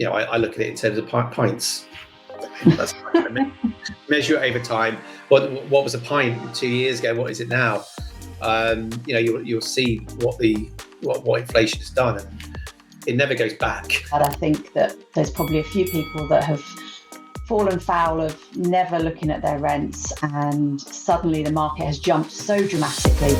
I look at it in terms of pints. That's measure it over time. What was a pint 2 years ago? What is it now? You'll see what inflation has done, and it never goes back. And I think that there's probably a few people that have fallen foul of never looking at their rents, and suddenly the market has jumped so dramatically.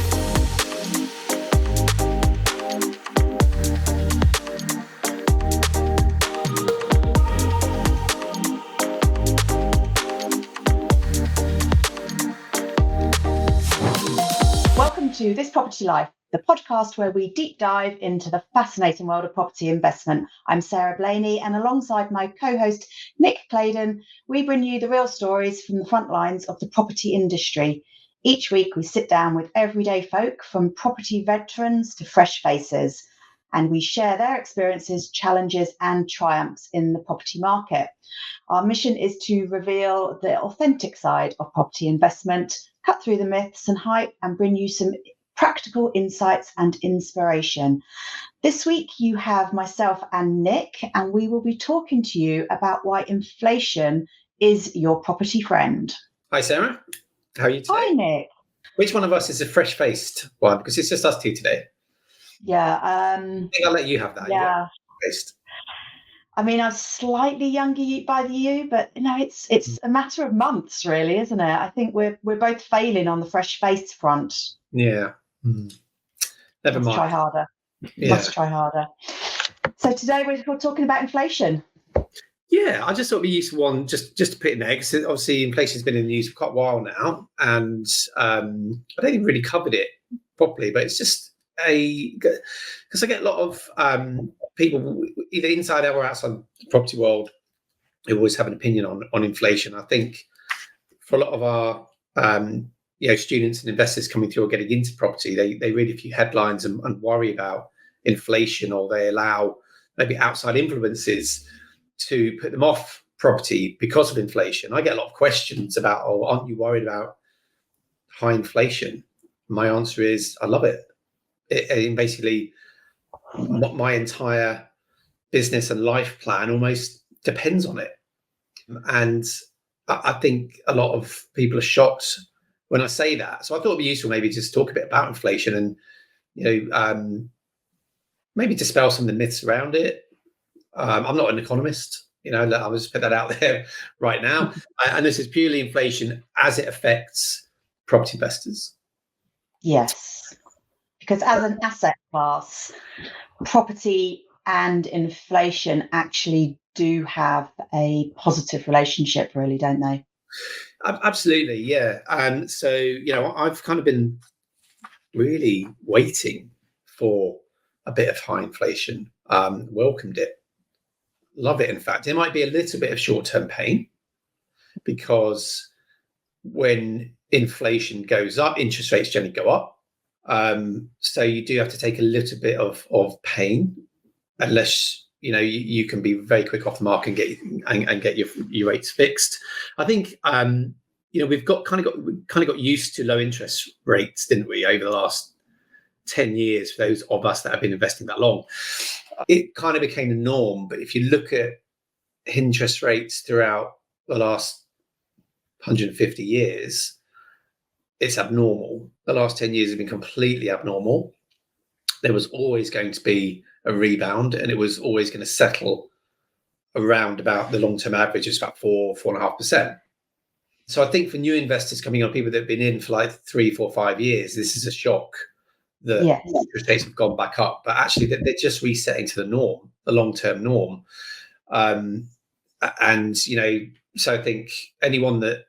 Welcome to This Property Life, the podcast where we deep dive into the fascinating world of property investment. I'm Sarah Blaney, and alongside my co-host Nick Claydon, we bring you the real stories from the front lines of the property industry. Each week we sit down with everyday folk, from property veterans to fresh faces, and we share their experiences, challenges and triumphs in the property market. Our mission is to reveal the authentic side of property investment, cut through the myths and hype, and bring you some practical insights and inspiration. This week you have myself and Nick, and we will be talking to you about why inflation is your property friend. Hi Sarah, how are you today? Hi Nick. Which one of us is a fresh-faced one? Because it's just us two today. Yeah. I think I'll let you have that. Yeah. I mean, I'm slightly younger by you, but it's a matter of months, really, isn't it? I think we're both failing on the fresh face front. Yeah. Never mind. Try harder. Yeah. Must try harder. So today we're talking about inflation. Yeah, I just thought it'd be useful one just to put in there, because obviously inflation's been in the news for quite a while now, and I don't think we really covered it properly, but it's just because I get a lot of people either inside or outside the property world who always have an opinion on inflation. I think for a lot of our students and investors coming through or getting into property, they read a few headlines and worry about inflation, or they allow maybe outside influences to put them off property because of inflation. I get a lot of questions about, aren't you worried about high inflation? My answer is, I love it. Basically, my entire business and life plan almost depends on it. And I think a lot of people are shocked when I say that. So I thought it'd be useful maybe just talk a bit about inflation and, maybe dispel some of the myths around it. I'm not an economist, I'll just put that out there right now. And this is purely inflation as it affects property investors. Yes. Because as an asset class, property and inflation actually do have a positive relationship, really, don't they? Absolutely, yeah. And so, I've kind of been really waiting for a bit of high inflation, welcomed it, love it. In fact, it might be a little bit of short-term pain, because when inflation goes up, interest rates generally go up. So you do have to take a little bit of pain, unless you can be very quick off the mark and get your rates fixed. I think we've kind of got used to low interest rates, didn't we, over the last 10 years? For those of us that have been investing that long, it kind of became the norm. But if you look at interest rates throughout the last 150 years, it's abnormal. The last 10 years have been completely abnormal. There was always going to be a rebound, and it was always going to settle around about the long-term average is about 4.5%. So I think for new investors coming on, people that have been in for like 3, 4, 5 years, this is a shock that interest rates have gone back up. But actually, they're just resetting to the norm, the long-term norm. So I think anyone that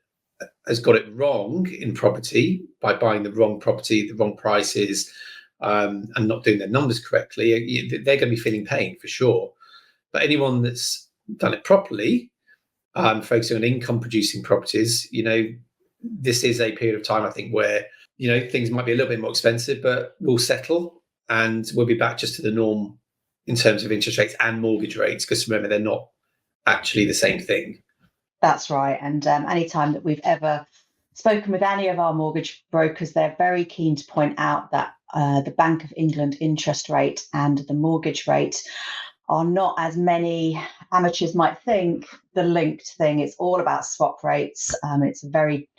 has got it wrong in property by buying the wrong property, the wrong prices, and not doing their numbers correctly, they're going to be feeling pain for sure. But anyone that's done it properly, focusing on income producing properties, this is a period of time, I think, where things might be a little bit more expensive, but we'll settle and we'll be back just to the norm in terms of interest rates and mortgage rates, because remember, they're not actually the same thing. That's right. And any time that we've ever spoken with any of our mortgage brokers, they're very keen to point out that the Bank of England interest rate and the mortgage rate are not, as many amateurs might think, the linked thing. It's all about swap rates. It's a very,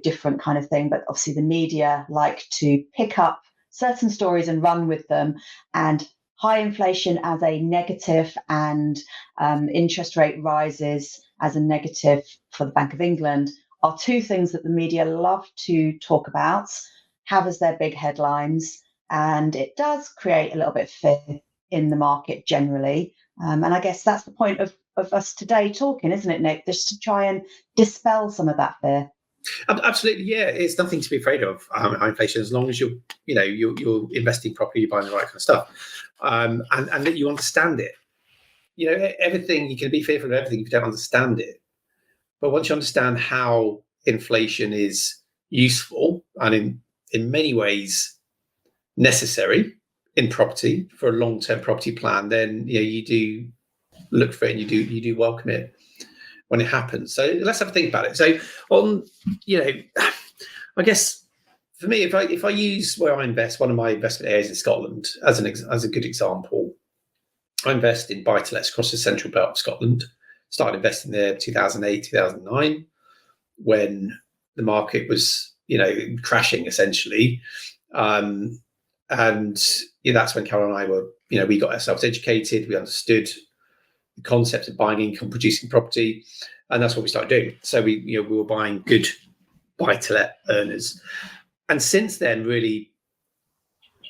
different kind of thing. But obviously the media like to pick up certain stories and run with them, and high inflation as a negative, and interest rate rises as a negative for the Bank of England are two things that the media love to talk about, have as their big headlines, and it does create a little bit of fear in the market generally. And I guess that's the point of us today talking, isn't it, Nick? Just to try and dispel some of that fear. Absolutely, yeah. It's nothing to be afraid of. High inflation, as long as you're investing properly, you're buying the right kind of stuff, and that you understand it. Everything, you can be fearful of everything if you don't understand it. But once you understand how inflation is useful and in many ways necessary in property for a long-term property plan, then you do look for it and you do welcome it when it happens. So let's have a think about it. So I guess for me, if I use where I invest, one of my investment areas in Scotland as a good example, I invest in buy-to-lets across the central belt of Scotland. Started investing there 2008, 2009, when the market was crashing essentially. And that's when Carol and I were, we got ourselves educated. We understood the concept of buying income producing property, and that's what we started doing. So we were buying good buy-to-let earners, and since then, really,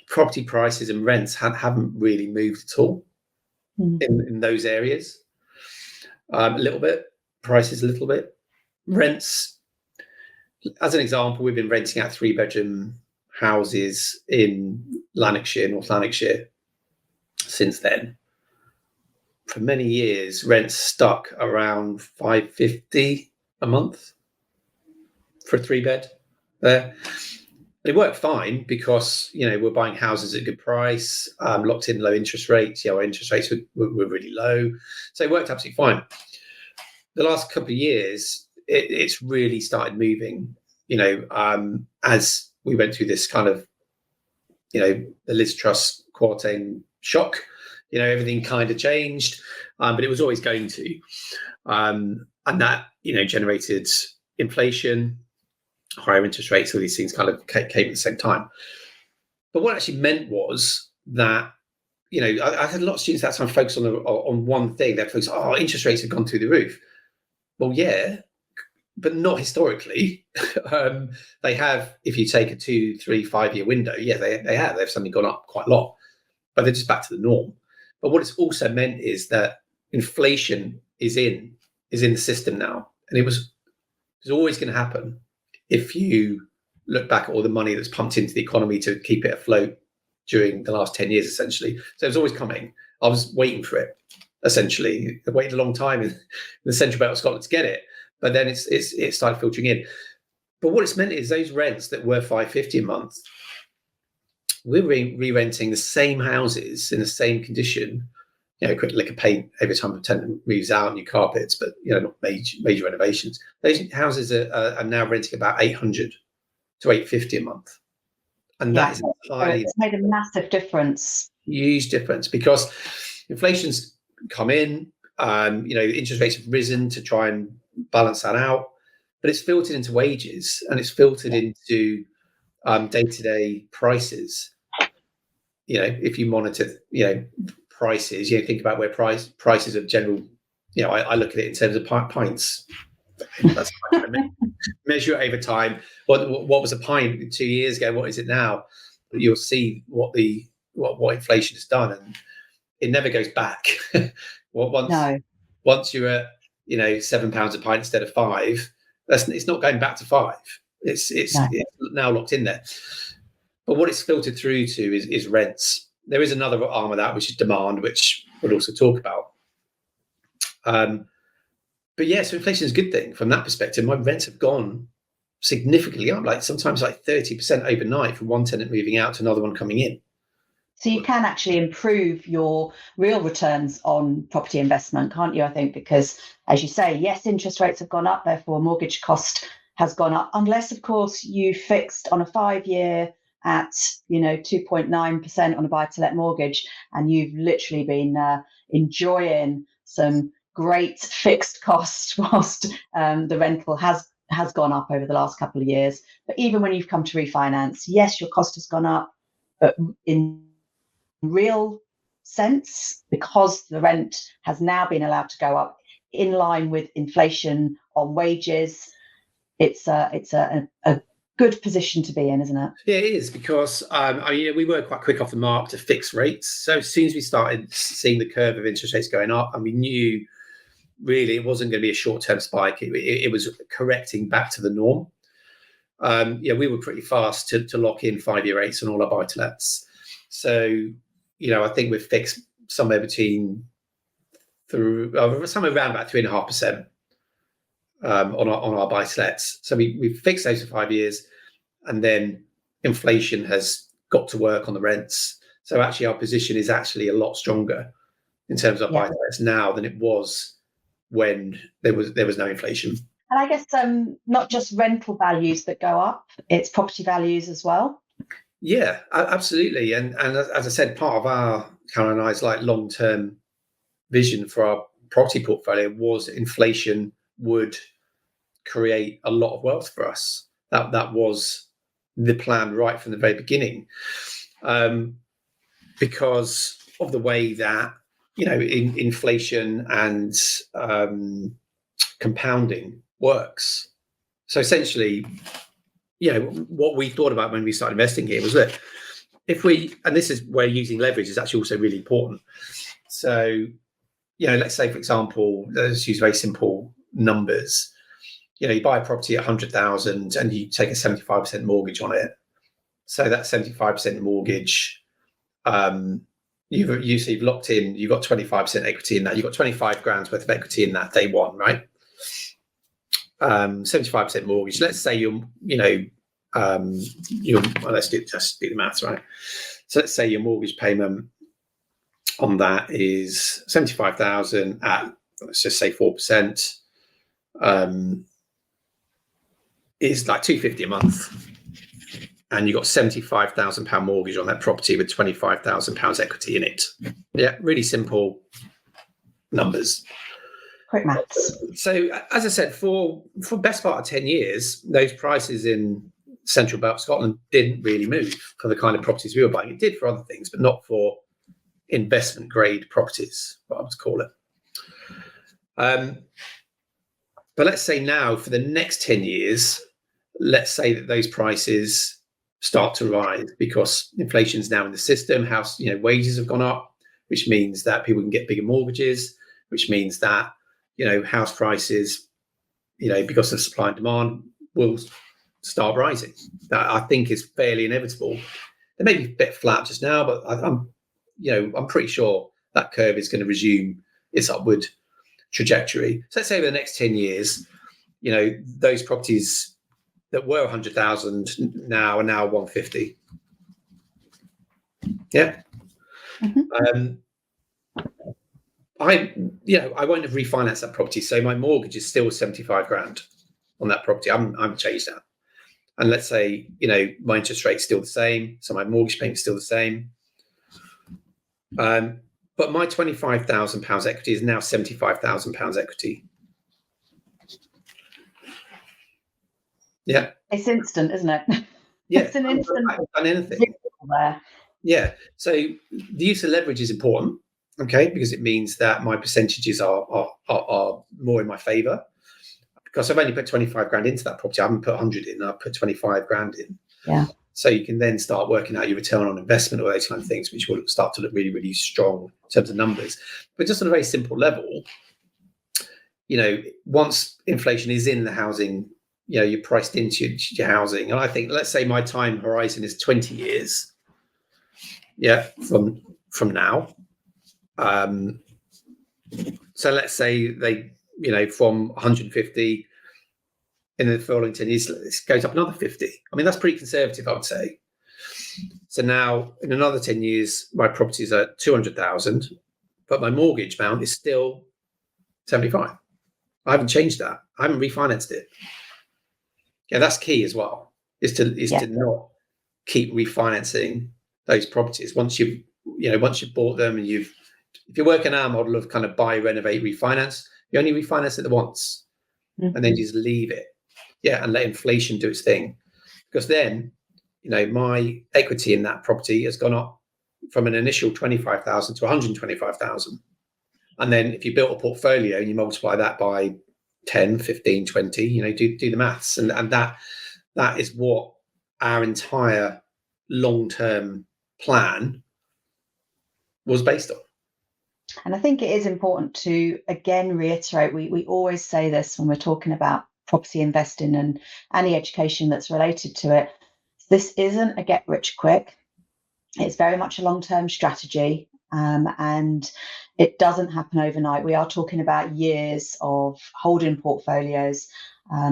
property prices and rents haven't really moved at all in those areas. A little bit, prices a little bit, rents. As an example, we've been renting out 3-bedroom houses in Lanarkshire, North Lanarkshire, since then. For many years, rents stuck around $550 a month for a 3-bed there. It worked fine because we're buying houses at a good price, locked in low interest rates. Our interest rates were really low, so it worked absolutely fine. The last couple of years, it's really started moving. As we went through this kind of, the Liz Truss quarantine shock, everything kind of changed, but it was always going to. And that, generated inflation, higher interest rates, all these things kind of came at the same time. But what it actually meant was that, I had a lot of students that time focus on one thing. They focus, interest rates have gone through the roof. Well, yeah, but not historically. They have, if you take a 2, 3, 5 year window, they've suddenly gone up quite a lot, but they're just back to the norm. But what it's also meant is that inflation is in the system now, and it's always going to happen if you look back at all the money that's pumped into the economy to keep it afloat during the last 10 years, essentially. So it was always coming. I was waiting for it, essentially. I waited a long time in the central belt of Scotland to get it, but then it started filtering in. But what it's meant is those rents that were $550 a month, we're re-renting the same houses in the same condition, quick lick of paint every time a tenant moves out, new carpets, but not major renovations. Those houses are now renting about $800 to $850 a month, and that is entirely, it's made a massive difference. Huge difference, because inflation's come in. Interest rates have risen to try and balance that out, but it's filtered into wages and it's filtered into day-to-day prices. If you monitor prices, think about where prices of general, I look at it in terms of pints. That's measure it over time. What was a pint 2 years ago? What is it now? You'll see what inflation has done, and it never goes back. Once you're at £7 a pint instead of £5, it's not going back to £5. It's now locked in there. But what it's filtered through to is rents. There is another arm of that, which is demand, which we'll also talk about. But yeah, so inflation is a good thing from that perspective. My rents have gone significantly up, sometimes 30% overnight, from one tenant moving out to another one coming in. So you can actually improve your real returns on property investment, can't you, I think? Because, as you say, yes, interest rates have gone up, therefore mortgage cost has gone up, unless, of course, you fixed on a 5-year at 2.9% on a buy-to-let mortgage, and you've literally been enjoying some great fixed cost whilst the rental has gone up over the last couple of years. But even when you've come to refinance, yes, your cost has gone up, but in real sense, because the rent has now been allowed to go up in line with inflation on wages, it's a good position to be in, isn't it? Yeah, it is, because we were quite quick off the mark to fix rates. So as soon as we started seeing the curve of interest rates going up, and we knew really it wasn't going to be a short-term spike, it was correcting back to the norm. We were pretty fast to lock in 5-year rates on all our buy-to-lets. So, I think we've fixed somewhere between somewhere around about 3.5%. On our buy-to-lets. So we fixed those for 5 years, and then inflation has got to work on the rents. So actually our position is actually a lot stronger in terms of buy-to-lets now than it was when there was no inflation. And I guess not just rental values that go up, it's property values as well. Yeah, absolutely. And as I said, part of our Caroline and I's long-term vision for our property portfolio was inflation would create a lot of wealth for us. That was the plan right from the very beginning, because of the way that inflation and compounding works. So essentially, what we thought about when we started investing here was that and this is where using leverage is actually also really important. So let's say, for example, let's use very simple numbers. You buy a property at 100,000 and you take a 75% mortgage on it. So that 75% mortgage, you've locked in, you've got 25% equity in that. You've got 25 grand's worth of equity in that day one, right? 75% mortgage. Let's say let's just do the maths, right? So let's say your mortgage payment on that is 75,000 at, let's just say 4%, is like £250 a month, and you've got £75,000 mortgage on that property with £25,000 equity in it. Yeah, really simple numbers. Quick maths. So as I said, for best part of 10 years, those prices in Central Belt Scotland didn't really move for the kind of properties we were buying. It did for other things, but not for investment grade properties, what I would call it. But let's say now for the next 10 years, let's say that those prices start to rise because inflation's now in the system. Wages have gone up, which means that people can get bigger mortgages, which means that house prices, because of supply and demand, will start rising. That I think is fairly inevitable. It may be a bit flat just now, but I'm pretty sure that curve is going to resume its upward trajectory. So let's say over the next 10 years, those properties that were 100,000 now are now 150. Yeah. Mm-hmm. I won't have refinanced that property, so my mortgage is still 75 grand on that property. I'm changed that, and let's say my interest rate's still the same, so my mortgage payment's still the same. But my £25,000 equity is now £75,000 equity. Yeah, it's instant, isn't it? Yeah, it's an instant. I haven't done anything there. Yeah, so the use of leverage is important, okay, because it means that my percentages are more in my favour. Because I've only put 25 grand into that property, I haven't put 100 in. I've put 25 grand in. Yeah. So you can then start working out your return on investment or those kind of things, which will start to look really, really strong in terms of numbers. But just on a very simple level, once inflation is in the housing, you're priced into your housing. And I think, let's say my time horizon is 20 years. Yeah, from now. So let's say they, from 150 in the following 10 years, it goes up another 50. I mean, that's pretty conservative, I would say. So now in another 10 years, my properties are 200,000, but my mortgage amount is still 75. I haven't changed that. I haven't refinanced it. Yeah, that's key as well, is to not keep refinancing those properties. Once you've bought them and you've if you're working our model of kind of buy, renovate, refinance, you only refinance it once, and then you just leave it, and let inflation do its thing. Because then, my equity in that property has gone up from an initial 25,000 to 125,000. And then if you built a portfolio and you multiply that by 10, 15, 20, do the maths. And that is what our entire long-term plan was based on. And I think it is important to, again, reiterate, we always say this when we're talking about property investing and any education that's related to it. This isn't a get rich quick. It's very much a long-term strategy, and it doesn't happen overnight. We are talking about years of holding portfolios.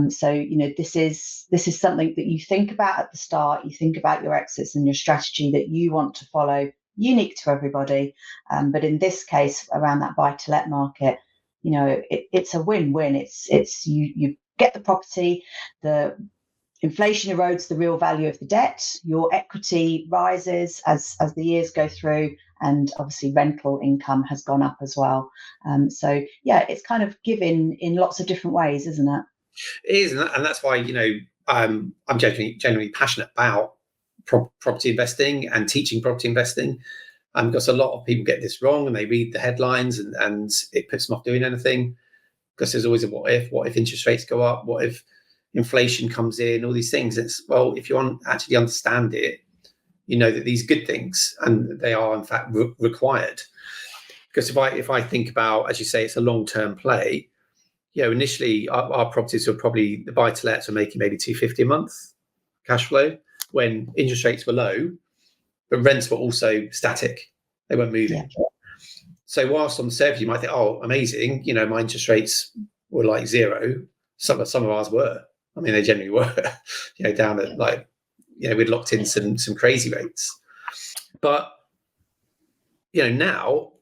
So this is something that you think about at the start. You think about your exits and your strategy that you want to follow, unique to everybody. But in this case, around that buy-to-let market, it's a win-win. It's you get the property, the inflation erodes the real value of the debt, your equity rises as the years go through, and obviously rental income has gone up as well. So it's kind of given in lots of different ways, isn't it? It is, and that's why I'm genuinely passionate about property investing and teaching property investing, because a lot of people get this wrong and they read the headlines and it puts them off doing anything, because there's always a what if interest rates go up, what if inflation comes in, all these things. It's, well, if you actually understand it, that these good things, and they are in fact required. Because if I think about, as you say, it's a long-term play. Initially our properties were probably, the buy-to-lets were making maybe 250 a month cash flow when interest rates were low, but rents were also static. They weren't moving. Yeah. So whilst on the surface you might think, oh, amazing, my interest rates were like zero. Some of ours were. I mean, they generally were, down at like, we'd locked in some crazy rates. But, now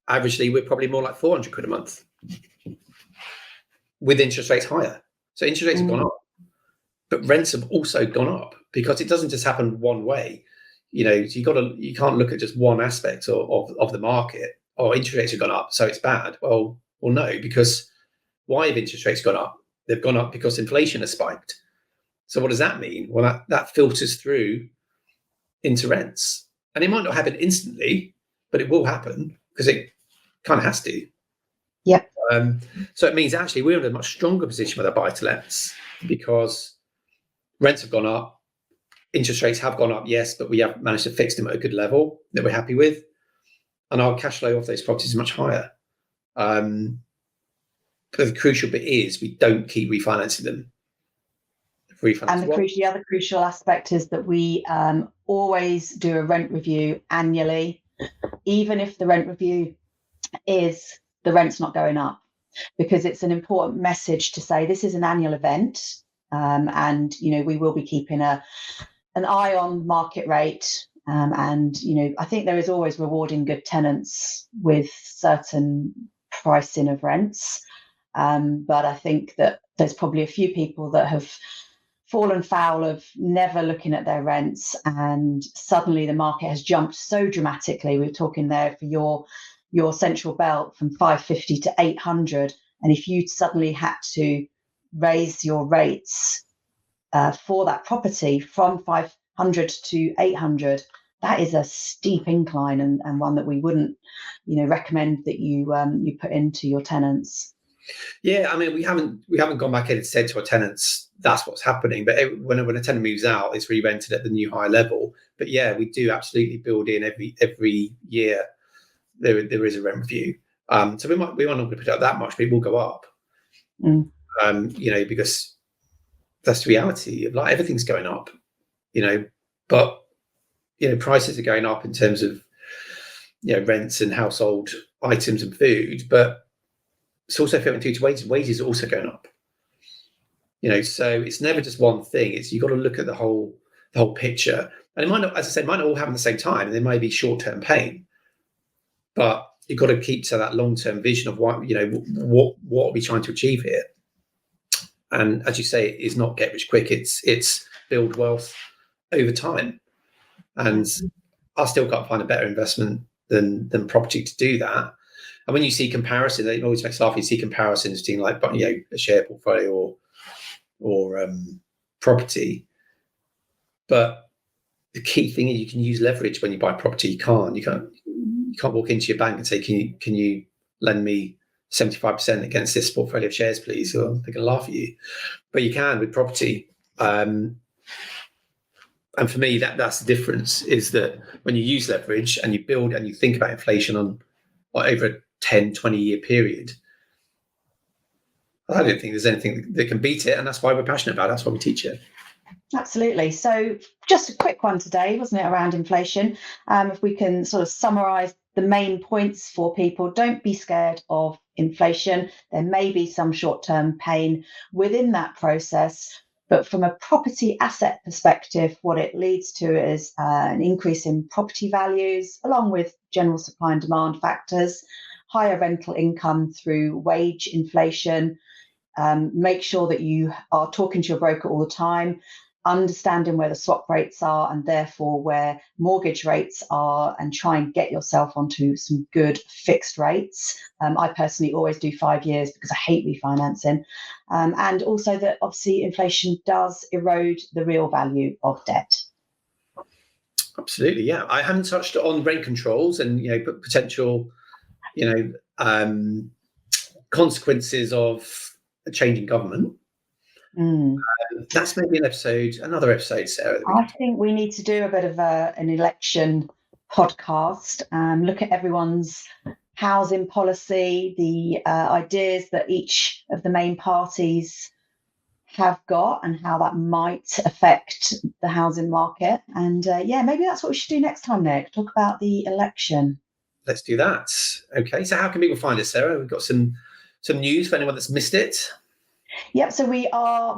averagely we're probably more like 400 quid a month with interest rates higher. So interest rates have gone up, but rents have also gone up, because it doesn't just happen one way. So you can't look at just one aspect of the market. Oh, interest rates have gone up, so it's bad. Well, no, because why have interest rates gone up? They've gone up because inflation has spiked. So what does that mean? Well, that filters through into rents. And it might not happen instantly, but it will happen, because it kind of has to. Yeah. So it means actually we're in a much stronger position with our buy-to-lets, because rents have gone up, interest rates have gone up, yes, but we have managed to fix them at a good level that we're happy with. And our cash flow off those properties is much higher. But the crucial bit is we don't keep refinancing them. And the other crucial aspect is that we always do a rent review annually, even if the rent review is the rent's not going up, because it's an important message to say this is an annual event, and we will be keeping an eye on market rate, and I think there is always rewarding good tenants with certain pricing of rents, but I think that there's probably a few people that have fallen foul of never looking at their rents, and suddenly the market has jumped so dramatically. We're talking there for your central belt from 550 to 800, and if you suddenly had to raise your rates for that property from 500 to 800, that is a steep incline, and one that we wouldn't recommend that you put into your tenants. Yeah, I mean, we haven't gone back in and said to our tenants that's what's happening. But when a tenant moves out, it's re-rented at the new high level. But yeah, we do absolutely build in every year. There is a rent review. So we might not put it up that much, but it will go up. Because that's the reality of like everything's going up. But prices are going up in terms of rents and household items and food, but it's also filtering through to wages. Wages are also going up. So it's never just one thing. It's you've got to look at the whole picture. And it might not, as I said, might not all happen at the same time. And there may be short-term pain, but you've got to keep to that long-term vision of what are we trying to achieve here. And as you say, it's not get rich quick. It's build wealth over time. And I still can't find a better investment than property to do that. And when you see comparison, it always makes me laugh. You see comparisons between like, you know, a share portfolio or property. But the key thing is you can use leverage when you buy property. You can't walk into your bank and say, can you lend me 75% against this portfolio of shares, please? Or they're going to laugh at you. But you can with property. And for me, that's the difference, is that when you use leverage and you build and you think about inflation on over a 10, 20-year period, I don't think there's anything that can beat it. And that's why we're passionate about it. That's why we teach it. Absolutely. So just a quick one today, wasn't it, around inflation? If we can sort of summarise the main points for people, don't be scared of inflation. There may be some short-term pain within that process, but from a property asset perspective, what it leads to is an increase in property values, along with general supply and demand factors, higher rental income through wage inflation. Make sure that you are talking to your broker all the time, understanding where the swap rates are and therefore where mortgage rates are, and try and get yourself onto some good fixed rates. I personally always do 5 years because I hate refinancing. And also that obviously inflation does erode the real value of debt. Absolutely, yeah. I haven't touched on rent controls and, you know, potential, you know, consequences of a changing government. That's maybe another episode, Sarah. I think we need to do a bit of an election podcast, look at everyone's housing policy, the ideas that each of the main parties have got and how that might affect the housing market. And maybe that's what we should do next time, Nick, talk about the election. Let's do that. Okay, so how can people find us, Sarah? We've got some news for anyone that's missed it. Yep, so we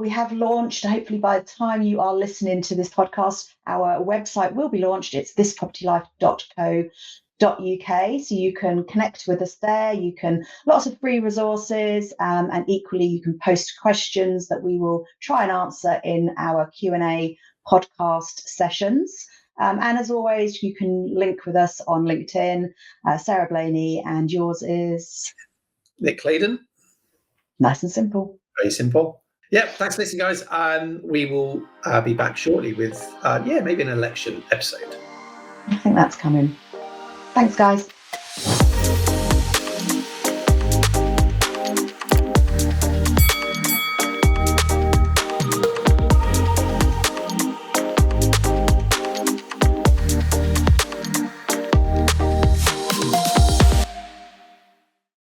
have launched, hopefully by the time you are listening to this podcast, our website will be launched. It's thispropertylife.co.uk. So you can connect with us there. You can, lots of free resources, and equally you can post questions that we will try and answer in our Q&A podcast sessions. And as always, you can link with us on LinkedIn, Sarah Blaney, and yours is? Nick Claydon. Nice and simple. Very simple. Yeah, thanks for listening, guys. We will be back shortly with, maybe an election episode. I think that's coming. Thanks, guys.